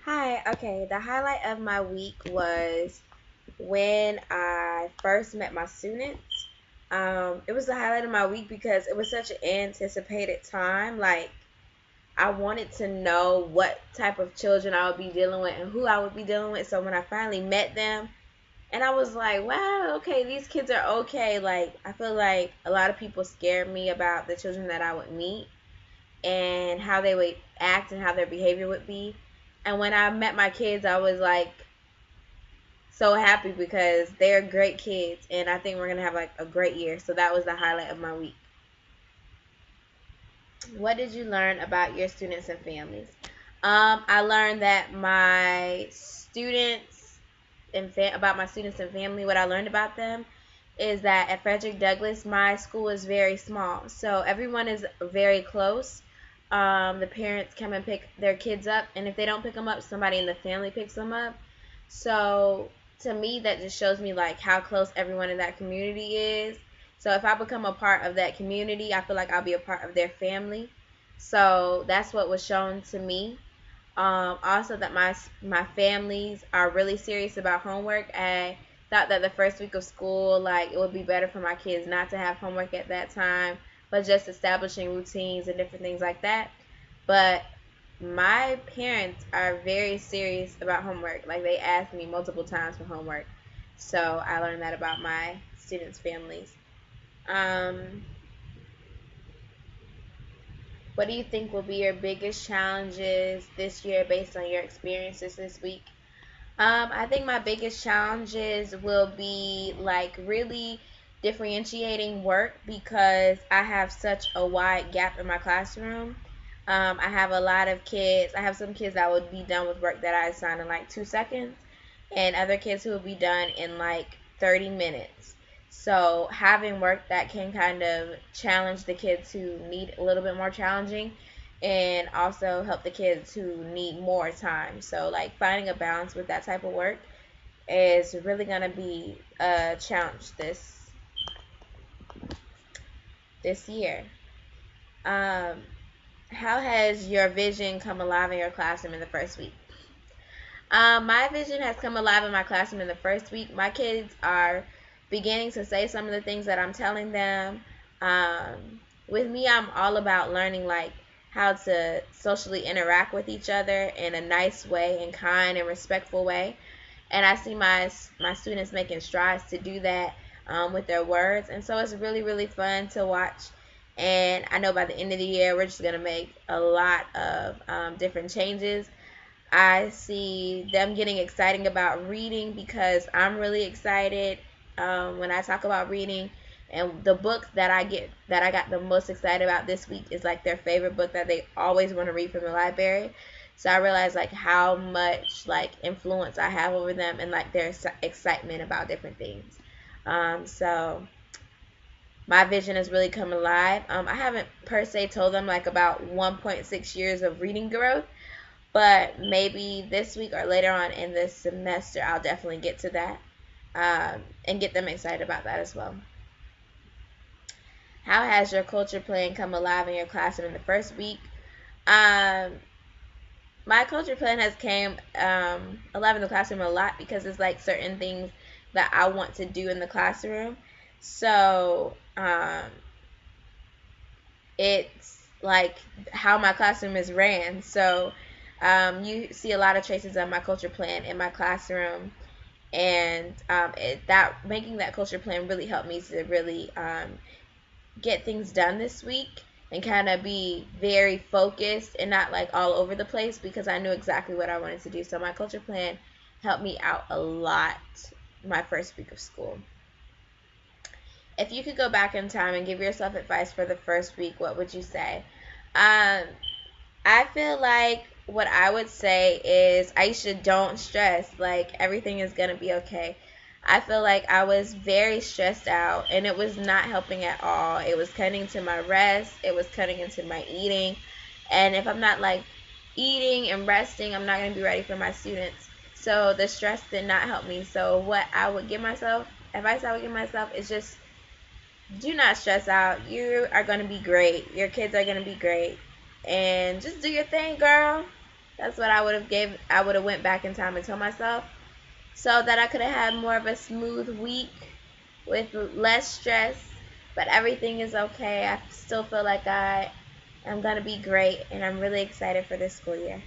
Hi, okay. The highlight of my week was when I first met my students. It was the highlight of my week because it was such an anticipated time. Like, I wanted to know what type of children I would be dealing with and who I would be dealing with. So when I finally met them, and I was like, wow, okay, these kids are okay. Like, I feel like a lot of people scared me about the children that I would meet and how they would act and how their behavior would be. And when I met my kids, I was like so happy because they're great kids, and I think we're gonna have like a great year. So that was the highlight of my week. What did you learn about your students and families? I learned that my students about my students and family. What I learned about them is that at Frederick Douglass, my school is very small, so everyone is very close. The parents come and pick their kids up, and if they don't pick them up, somebody in the family picks them up. So to me, that just shows me like how close everyone in that community is. So if I become a part of that community, I feel like I'll be a part of their family. So that's what was shown to me. Also, that my families are really serious about homework. I thought that the first week of school, like it would be better for my kids not to have homework at that time, but just establishing routines and different things like that. But my parents are very serious about homework. Like they ask me multiple times for homework. So I learned that about my students' families. Um, what do you think will be your biggest challenges this year based on your experiences this week? I think my biggest challenges will be like really differentiating work because I have such a wide gap in my classroom. I have a lot of kids. I have some kids that would be done with work that I assign in like 2 seconds, and other kids who will be done in like 30 minutes. So having work that can kind of challenge the kids who need a little bit more challenging and also help the kids who need more time. So like finding a balance with that type of work is really going to be a challenge this year. Um, how has your vision come alive in your classroom in the first week? My vision has come alive in my classroom in the first week. My kids are beginning to say some of the things that I'm telling them. With me, I'm all about learning like how to socially interact with each other in a nice way and kind and respectful way. And I see my students making strides to do that with their words, and so it's really fun to watch. And I know by the end of the year, we're just gonna make a lot of different changes. I see them getting exciting about reading because I'm really excited when I talk about reading. And the book that I got the most excited about this week is like their favorite book that they always want to read from the library. So I realized like how much like influence I have over them and like their excitement about different things. So my vision has really come alive. I haven't per se told them like about 1.6 years of reading growth, but maybe this week or later on in this semester, I'll definitely get to that and get them excited about that as well. How has your culture plan come alive in your classroom in the first week? Um, my culture plan has came alive in the classroom a lot because it's like certain things that I want to do in the classroom. So it's like how my classroom is ran. So you see a lot of traces of my culture plan in my classroom, and that making that culture plan really helped me to really get things done this week and kind of be very focused and not like all over the place because I knew exactly what I wanted to do. So my culture plan helped me out a lot my first week of school. If you could go back in time and give yourself advice for the first week, what would you say? Um, I feel like what I would say is Aisha, don't stress. Like everything is gonna be okay. I feel like I was very stressed out and it was not helping at all. It was cutting into my rest, it was cutting into my eating. And if I'm not like eating and resting, I'm not gonna be ready for my students. So the stress did not help me. So what I would give myself, advice I would give myself is just do not stress out. You are gonna be great. Your kids are gonna be great. And just do your thing, girl. That's what I would have gave. I would have went back in time and told myself, so that I could have had more of a smooth week with less stress. But everything is okay. I still feel like I am gonna be great, and I'm really excited for this school year.